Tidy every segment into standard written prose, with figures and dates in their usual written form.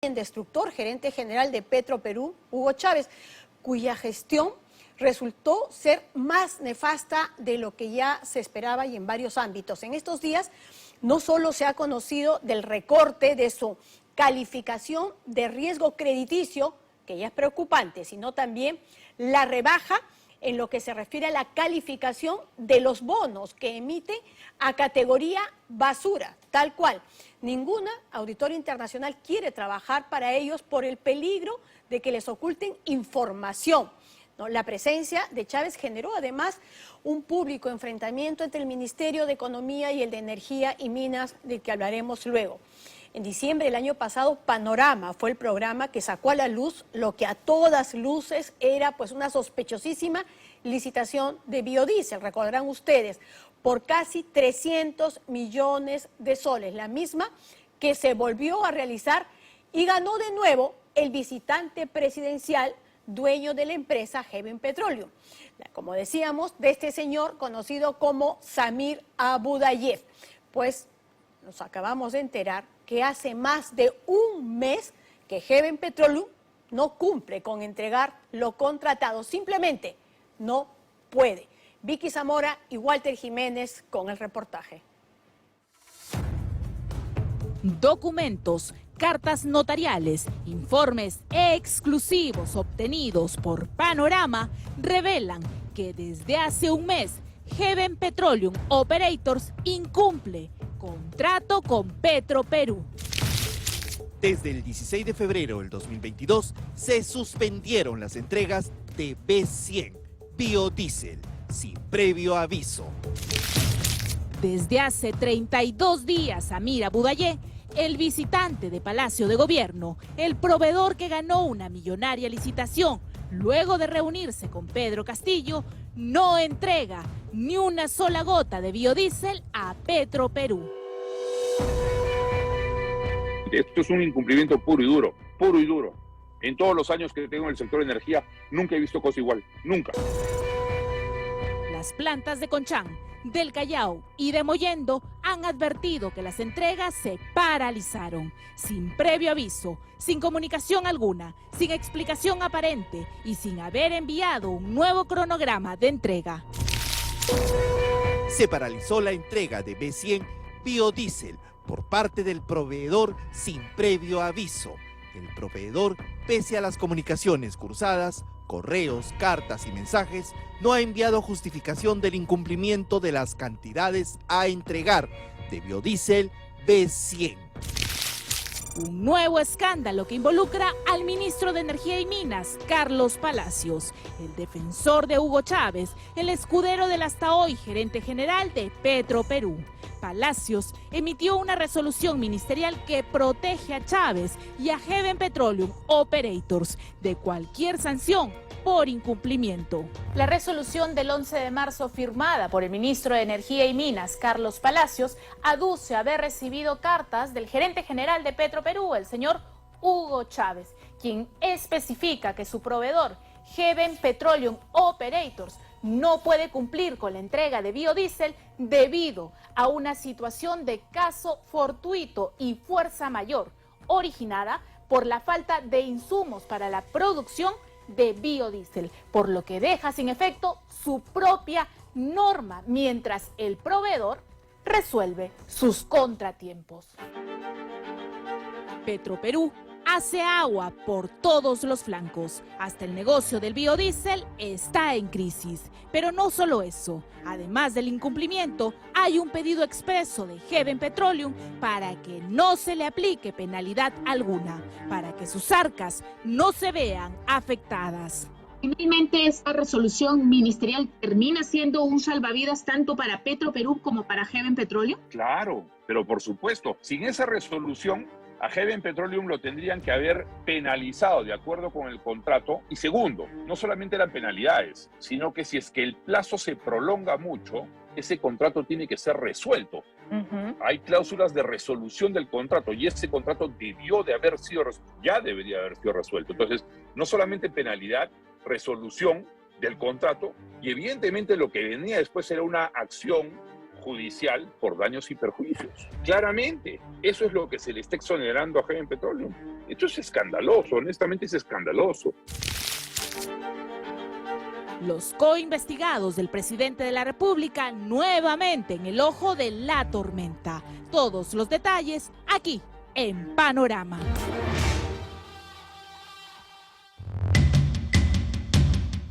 destructor, gerente general de Petroperú, Hugo Chávez, cuya gestión resultó ser más nefasta de lo que ya se esperaba y en varios ámbitos. En estos días no solo se ha conocido del recorte de su calificación de riesgo crediticio, que ya es preocupante, sino también la rebaja en lo que se refiere a la calificación de los bonos que emite a categoría basura, tal cual. Ninguna auditora internacional quiere trabajar para ellos por el peligro de que les oculten información, ¿no? La presencia de Chávez generó además un público enfrentamiento entre el Ministerio de Economía y el de Energía y Minas, del que hablaremos luego. En diciembre del año pasado, Panorama fue el programa que sacó a la luz lo que a todas luces era pues una sospechosísima licitación de biodiesel, recordarán ustedes, por casi 300 millones de soles, la misma que se volvió a realizar y ganó de nuevo el visitante presidencial dueño de la empresa Heaven Petroleum. Como decíamos, de este señor conocido como Samir Abudayev. Pues nos acabamos de enterar que hace más de un mes que Heaven Petroleum no cumple con entregar lo contratado, simplemente no puede. Vicky Zamora y Walter Jiménez con el reportaje. Documentos, cartas notariales, informes exclusivos obtenidos por Panorama revelan que desde hace un mes Heaven Petroleum Operators incumple contrato con Petroperú. Desde el 16 de febrero del 2022 se suspendieron las entregas de B100 biodiesel sin previo aviso. Desde hace 32 días, Samir Abudayev, el visitante de Palacio de Gobierno, el proveedor que ganó una millonaria licitación, luego de reunirse con Pedro Castillo, no entrega ni una sola gota de biodiesel a Petroperú. Esto es un incumplimiento puro y duro, puro y duro. En todos los años que tengo en el sector de energía, nunca he visto cosa igual, nunca. Las plantas de Conchán, del Callao y de Mollendo han advertido que las entregas se paralizaron, sin previo aviso, sin comunicación alguna, sin explicación aparente y sin haber enviado un nuevo cronograma de entrega. Se paralizó la entrega de B100 biodiesel por parte del proveedor sin previo aviso. El proveedor, pese a las comunicaciones cruzadas, correos, cartas y mensajes, no ha enviado justificación del incumplimiento de las cantidades a entregar de biodiesel B100. Un nuevo escándalo que involucra al ministro de Energía y Minas, Carlos Palacios, el defensor de Hugo Chávez, el escudero del hasta hoy gerente general de Petroperú. Palacios emitió una resolución ministerial que protege a Chávez y a Heaven Petroleum Operators de cualquier sanción por incumplimiento. La resolución del 11 de marzo firmada por el ministro de Energía y Minas, Carlos Palacios, aduce haber recibido cartas del gerente general de Petroperú, el señor Hugo Chávez, quien especifica que su proveedor, Heaven Petroleum Operators, no puede cumplir con la entrega de biodiesel debido a una situación de caso fortuito y fuerza mayor, originada por la falta de insumos para la producción de biodiesel, por lo que deja sin efecto su propia norma, mientras el proveedor resuelve sus contratiempos. Petroperú hace agua por todos los flancos. Hasta el negocio del biodiesel está en crisis. Pero no solo eso. Además del incumplimiento, hay un pedido expreso de Heaven Petroleum para que no se le aplique penalidad alguna, para que sus arcas no se vean afectadas. Finalmente, esta resolución ministerial termina siendo un salvavidas tanto para Petroperú como para Heaven Petroleum. Claro, pero por supuesto, sin esa resolución, a Heaven Petroleum lo tendrían que haber penalizado de acuerdo con el contrato. Y segundo, no solamente eran penalidades, sino que si es que el plazo se prolonga mucho, ese contrato tiene que ser resuelto. Hay cláusulas de resolución del contrato y ese contrato debió de haber sido resuelto, ya debería haber sido resuelto. Entonces, no solamente penalidad, resolución del contrato y evidentemente lo que venía después era una acción judicial por daños y perjuicios. Claramente, eso es lo que se le está exonerando a Heaven Petroleum. Esto es escandaloso, honestamente es escandaloso. Los coinvestigados del presidente de la República nuevamente en el ojo de la tormenta. Todos los detalles aquí en Panorama.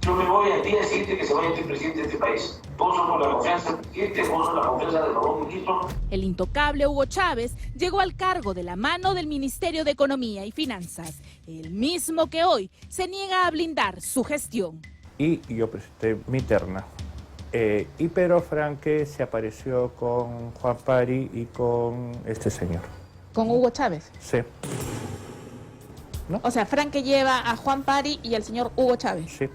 Yo me voy al día siguiente que se vaya este presidente de este país. Poso por la confianza del presidente, poso la confianza del nuevo ministro. El intocable Hugo Chávez llegó al cargo de la mano del Ministerio de Economía y Finanzas, el mismo que hoy se niega a blindar su gestión. Y yo presenté mi terna. Y Pedro Franque se apareció con Juan Pari y con este señor. ¿Con Hugo Chávez? Sí. ¿No? O sea, Franque lleva a Juan Pari y al señor Hugo Chávez. Sí.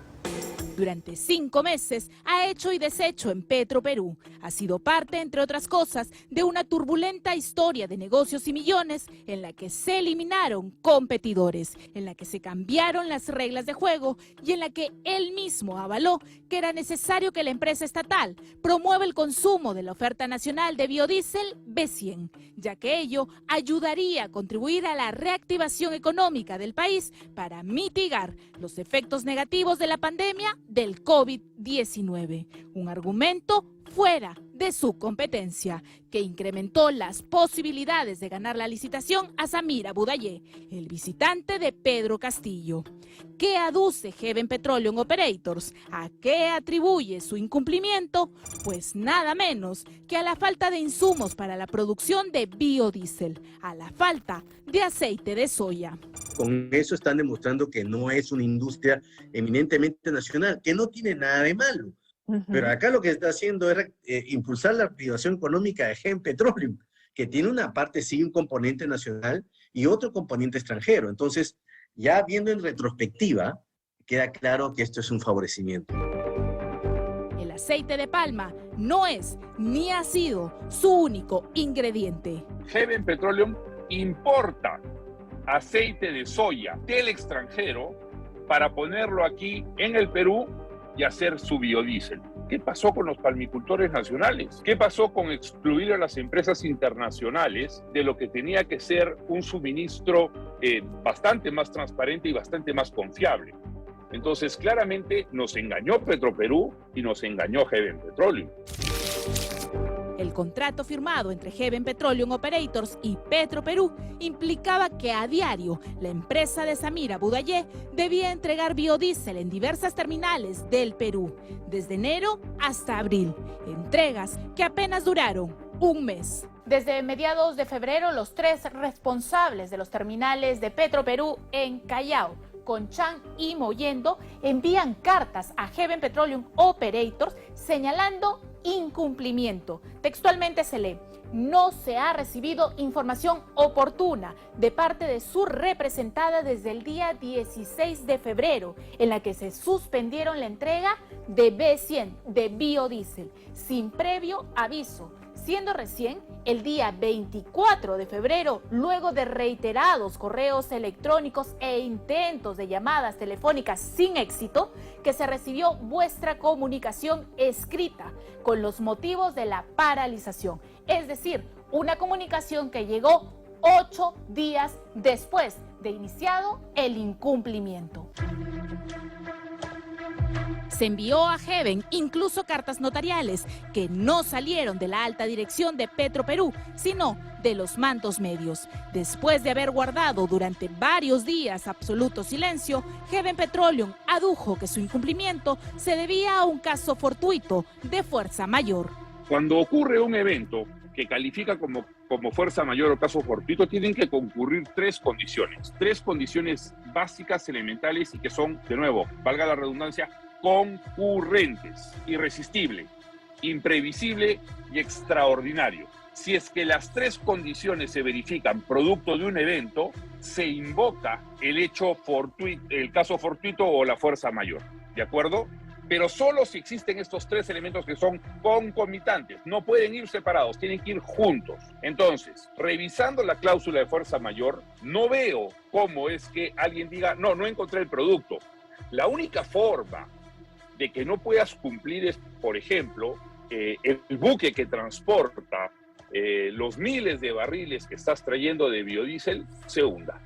Durante 5 meses ha hecho y deshecho en Petroperú. Ha sido parte, entre otras cosas, de una turbulenta historia de negocios y millones en la que se eliminaron competidores, en la que se cambiaron las reglas de juego y en la que él mismo avaló que era necesario que la empresa estatal promueva el consumo de la oferta nacional de biodiesel B100, ya que ello ayudaría a contribuir a la reactivación económica del país para mitigar los efectos negativos de la pandemia del COVID-19. Un argumento fuera de su competencia, que incrementó las posibilidades de ganar la licitación a Samir Abudayé, el visitante de Pedro Castillo. ¿Qué aduce Heaven Petroleum Operators? ¿A qué atribuye su incumplimiento? Pues nada menos que a la falta de insumos para la producción de biodiesel, a la falta de aceite de soya. Con eso están demostrando que no es una industria eminentemente nacional, que no tiene nada de malo. Pero acá lo que está haciendo es impulsar la activación económica de Heaven Petroleum, que tiene una parte, sí, un componente nacional y otro componente extranjero. Entonces, ya viendo en retrospectiva, queda claro que esto es un favorecimiento. El aceite de palma no es ni ha sido su único ingrediente. Heaven Petroleum importa aceite de soya del extranjero para ponerlo aquí en el Perú y hacer su biodiesel. ¿Qué pasó con los palmicultores nacionales? ¿Qué pasó con excluir a las empresas internacionales de lo que tenía que ser un suministro bastante más transparente y bastante más confiable? Entonces, claramente nos engañó Petroperú y nos engañó Heaven Petroleum. El contrato firmado entre Heaven Petroleum Operators y Petroperú implicaba que a diario la empresa de Samir Abudayé debía entregar biodiesel en diversas terminales del Perú, desde enero hasta abril, entregas que apenas duraron un mes. Desde mediados de febrero, los 3 responsables de los terminales de Petroperú en Callao, Conchán y Mollendo envían cartas a Heaven Petroleum Operators señalando incumplimiento. Textualmente se lee: no se ha recibido información oportuna de parte de su representada desde el día 16 de febrero, en la que se suspendieron la entrega de B100 de biodiesel sin previo aviso, siendo recién el día 24 de febrero, luego de reiterados correos electrónicos e intentos de llamadas telefónicas sin éxito, que se recibió vuestra comunicación escrita con los motivos de la paralización. Es decir, una comunicación que llegó 8 días después de iniciado el incumplimiento. Se envió a Heaven incluso cartas notariales que no salieron de la alta dirección de Petroperú, sino de los mandos medios. Después de haber guardado durante varios días absoluto silencio, Heaven Petroleum adujo que su incumplimiento se debía a un caso fortuito de fuerza mayor. Cuando ocurre un evento que califica como fuerza mayor o caso fortuito, tienen que concurrir 3 condiciones básicas, elementales, y que son, de nuevo, valga la redundancia, concurrentes: irresistible, imprevisible y extraordinario. Si es que las 3 condiciones se verifican producto de un evento, se invoca el caso fortuito o la fuerza mayor, ¿de acuerdo? Pero solo si existen estos 3 elementos que son concomitantes, no pueden ir separados, tienen que ir juntos. Entonces, revisando la cláusula de fuerza mayor, no veo cómo es que alguien diga: no encontré el producto. La única forma de que no puedas cumplir es, por ejemplo, el buque que transporta los miles de barriles que estás trayendo de biodiesel se hunda.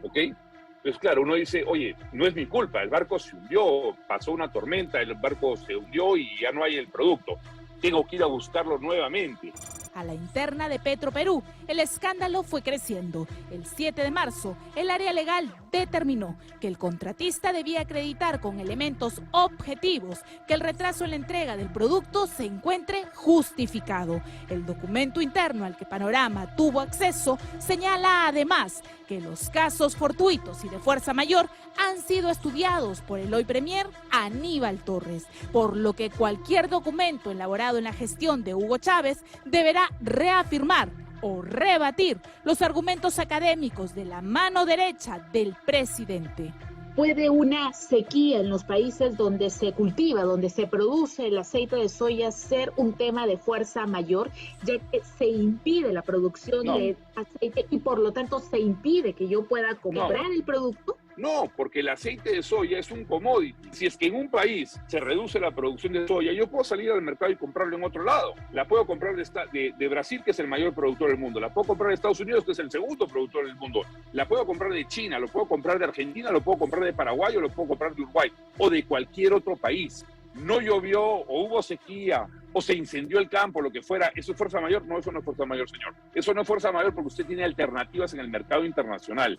¿ok? Pues claro, uno dice, oye, no es mi culpa, el barco se hundió, pasó una tormenta, el barco se hundió y ya no hay el producto. Tengo que ir a buscarlo nuevamente. A la interna de Petroperú, el escándalo fue creciendo. El 7 de marzo, el área legal determinó que el contratista debía acreditar con elementos objetivos que el retraso en la entrega del producto se encuentre justificado. El documento interno al que Panorama tuvo acceso señala además que los casos fortuitos y de fuerza mayor han sido estudiados por el hoy premier Aníbal Torres, por lo que cualquier documento elaborado en la gestión de Hugo Chávez deberá reafirmar o rebatir los argumentos académicos de la mano derecha del presidente. ¿Puede una sequía en los países donde se cultiva, donde se produce el aceite de soya ser un tema de fuerza mayor, ya que se impide la producción de aceite y por lo tanto se impide que yo pueda comprar el producto? No, porque el aceite de soya es un commodity. Si es que en un país se reduce la producción de soya, yo puedo salir al mercado y comprarlo en otro lado. La puedo comprar de Brasil, que es el mayor productor del mundo. La puedo comprar de Estados Unidos, que es el segundo productor del mundo. La puedo comprar de China, lo puedo comprar de Argentina, lo puedo comprar de Paraguay o lo puedo comprar de Uruguay o de cualquier otro país. No llovió o hubo sequía o se incendió el campo, lo que fuera, ¿eso es fuerza mayor? No, eso no es fuerza mayor, señor. Eso no es fuerza mayor porque usted tiene alternativas en el mercado internacional.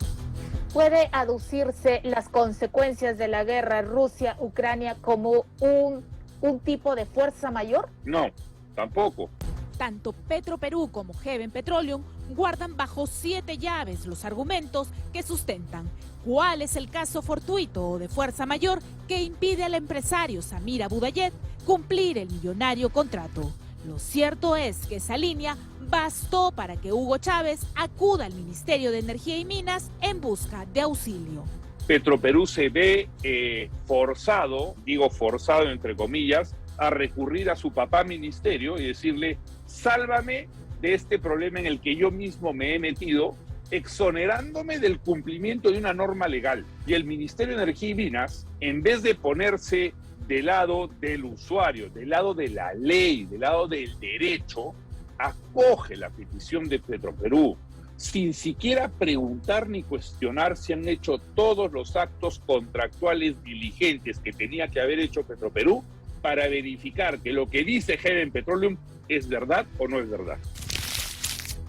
¿Puede aducirse las consecuencias de la guerra Rusia-Ucrania como un tipo de fuerza mayor? No, tampoco. Tanto Petroperú como Heaven Petroleum guardan bajo 7 llaves los argumentos que sustentan cuál es el caso fortuito o de fuerza mayor que impide al empresario Samir Abudayed cumplir el millonario contrato. Lo cierto es que esa línea bastó para que Hugo Chávez acuda al Ministerio de Energía y Minas en busca de auxilio. Petroperú se ve forzado, digo forzado entre comillas, a recurrir a su papá ministerio y decirle, sálvame de este problema en el que yo mismo me he metido, exonerándome del cumplimiento de una norma legal. Y el Ministerio de Energía y Minas, en vez de ponerse del lado del usuario, del lado de la ley, del lado del derecho, acoge la petición de Petroperú, sin siquiera preguntar ni cuestionar si han hecho todos los actos contractuales diligentes que tenía que haber hecho Petroperú para verificar que lo que dice Heaven Petroleum es verdad o no es verdad.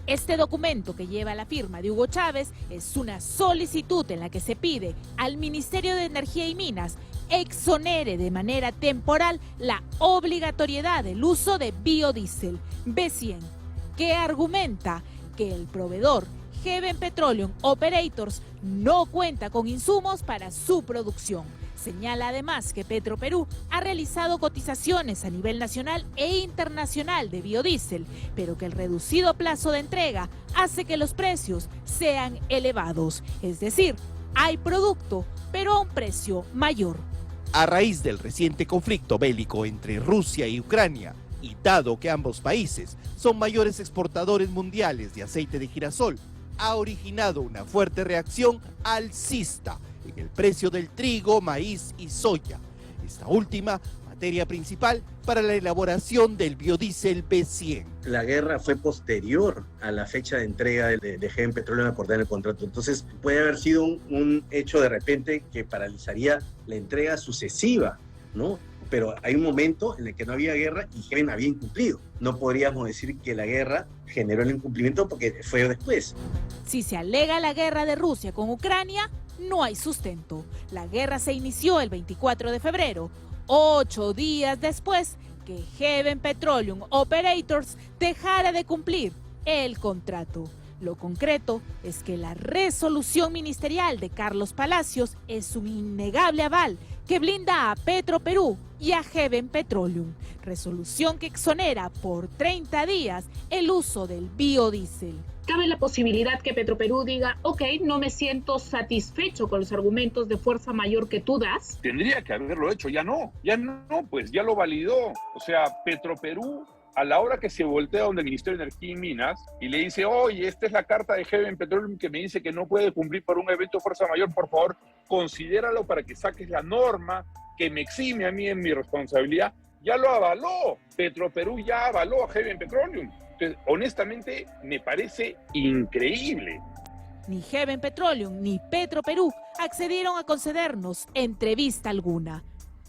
Este documento que lleva la firma de Hugo Chávez es una solicitud en la que se pide al Ministerio de Energía y Minas exonere de manera temporal la obligatoriedad del uso de biodiesel B100, que argumenta que el proveedor Heaven Petroleum Operators no cuenta con insumos para su producción. Señala además que Petroperú ha realizado cotizaciones a nivel nacional e internacional de biodiesel, pero que el reducido plazo de entrega hace que los precios sean elevados. Es decir, hay producto, pero a un precio mayor. A raíz del reciente conflicto bélico entre Rusia y Ucrania, y dado que ambos países son mayores exportadores mundiales de aceite de girasol, ha originado una fuerte reacción alcista en el precio del trigo, maíz y soya, esta última materia principal para la elaboración del biodiesel B100. La guerra fue posterior a la fecha de entrega de Heaven Petroleum acordar el contrato, entonces puede haber sido un hecho de repente que paralizaría la entrega sucesiva, ¿no? Pero hay un momento en el que no había guerra y Heaven había incumplido. No podríamos decir que la guerra generó el incumplimiento porque fue después. Si se alega la guerra de Rusia con Ucrania, no hay sustento. La guerra se inició el 24 de febrero, 8 días después que Heaven Petroleum Operators dejara de cumplir el contrato. Lo concreto es que la resolución ministerial de Carlos Palacios es un innegable aval que blinda a Petroperú y a Heaven Petroleum. Resolución que exonera por 30 días el uso del biodiesel. ¿Cabe la posibilidad que Petroperú diga, ok, no me siento satisfecho con los argumentos de fuerza mayor que tú das? Tendría que haberlo hecho, ya no, pues ya lo validó. O sea, Petroperú, a la hora que se voltea donde el Ministerio de Energía y Minas y le dice, oye, esta es la carta de Heaven Petroleum que me dice que no puede cumplir por un evento de fuerza mayor, por favor, considéralo para que saques la norma que me exime a mí en mi responsabilidad, ya lo avaló. Petroperú ya avaló a Heaven Petroleum. Entonces, honestamente, me parece increíble. Ni Heaven Petroleum ni Petroperú accedieron a concedernos entrevista alguna.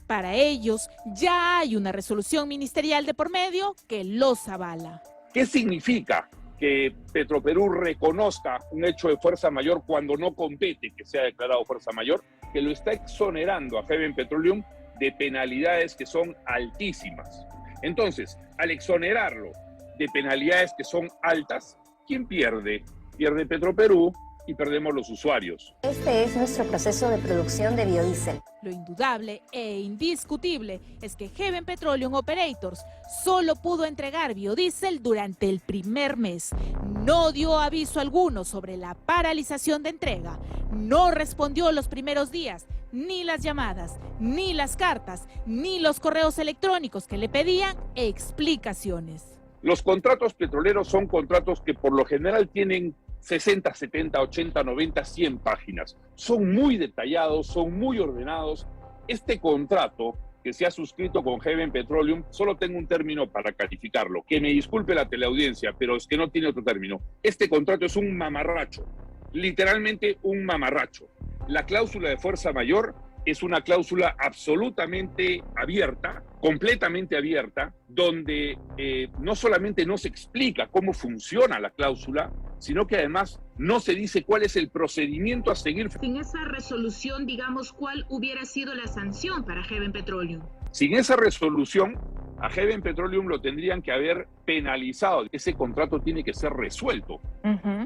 Para ellos ya hay una resolución ministerial de por medio que los avala. ¿Qué significa que Petroperú reconozca un hecho de fuerza mayor cuando no compete que sea declarado fuerza mayor? Que lo está exonerando a Heaven Petroleum de penalidades que son altísimas. Entonces, al exonerarlo de penalidades que son altas, ¿quién pierde? Pierde Petroperú y perdemos los usuarios. Este es nuestro proceso de producción de biodiesel. Lo indudable e indiscutible es que Heaven Petroleum Operators solo pudo entregar biodiesel durante el primer mes. No dio aviso alguno sobre la paralización de entrega. No respondió los primeros días, ni las llamadas, ni las cartas, ni los correos electrónicos que le pedían explicaciones. Los contratos petroleros son contratos que por lo general tienen 60, 70, 80, 90, 100 páginas. Son muy detallados, son muy ordenados. Este contrato que se ha suscrito con Heaven Petroleum, solo tengo un término para calificarlo. Que me disculpe la teleaudiencia, pero es que no tiene otro término. Este contrato es un mamarracho, literalmente un mamarracho. La cláusula de fuerza mayor es una cláusula absolutamente abierta, completamente abierta, donde no solamente no se explica cómo funciona la cláusula, sino que además no se dice cuál es el procedimiento a seguir. Sin esa resolución, digamos, ¿cuál hubiera sido la sanción para Heaven Petroleum? Sin esa resolución, a Heaven Petroleum lo tendrían que haber penalizado. Ese contrato tiene que ser resuelto.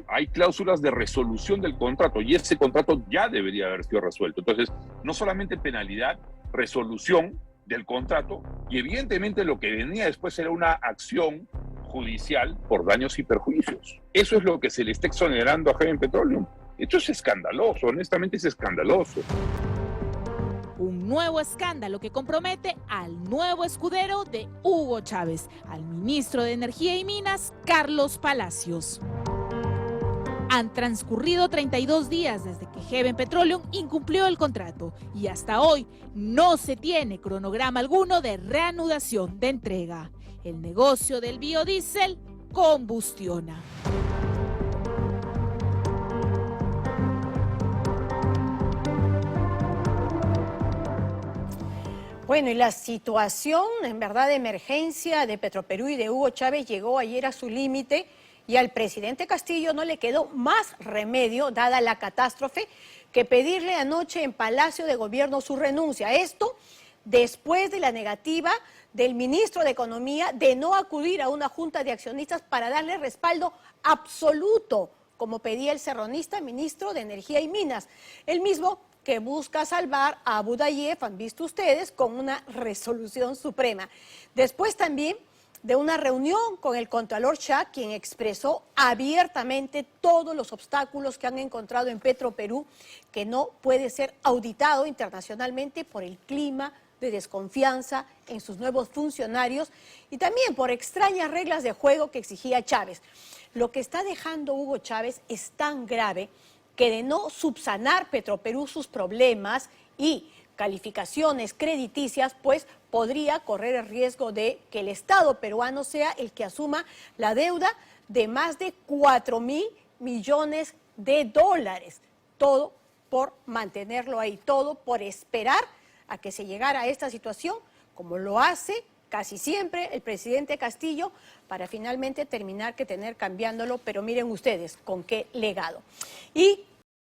Hay cláusulas de resolución del contrato y ese contrato ya debería haber sido resuelto. Entonces, no solamente penalidad, resolución del contrato y evidentemente lo que venía después era una acción judicial por daños y perjuicios. Eso es lo que se le está exonerando a Heaven Petroleum. Esto es escandaloso, honestamente es escandaloso. Un nuevo escándalo que compromete al nuevo escudero de Hugo Chávez, al ministro de Energía y Minas, Carlos Palacios. Han transcurrido 32 días desde que Heaven Petroleum incumplió el contrato y hasta hoy no se tiene cronograma alguno de reanudación de entrega. El negocio del biodiesel combustiona. Bueno, y la situación, en verdad, de emergencia de Petroperú y de Hugo Chávez llegó ayer a su límite y al presidente Castillo no le quedó más remedio, dada la catástrofe, que pedirle anoche en Palacio de Gobierno su renuncia. Esto después de la negativa del ministro de Economía de no acudir a una junta de accionistas para darle respaldo absoluto, como pedía el serronista ministro de Energía y Minas, el mismo que busca salvar a Abu Dayyef, han visto ustedes, con una resolución suprema. Después también de una reunión con el Contralor Shah, quien expresó abiertamente todos los obstáculos que han encontrado en Petroperú, que no puede ser auditado internacionalmente por el clima de desconfianza en sus nuevos funcionarios y también por extrañas reglas de juego que exigía Chávez. Lo que está dejando Hugo Chávez es tan grave que de no subsanar Petroperú sus problemas y calificaciones crediticias, pues podría correr el riesgo de que el Estado peruano sea el que asuma la deuda de más de 4.000 millones de dólares. Todo por mantenerlo ahí, todo por esperar a que se llegara a esta situación, como lo hace casi siempre el presidente Castillo, para finalmente terminar que tener cambiándolo, pero miren ustedes con qué legado. Y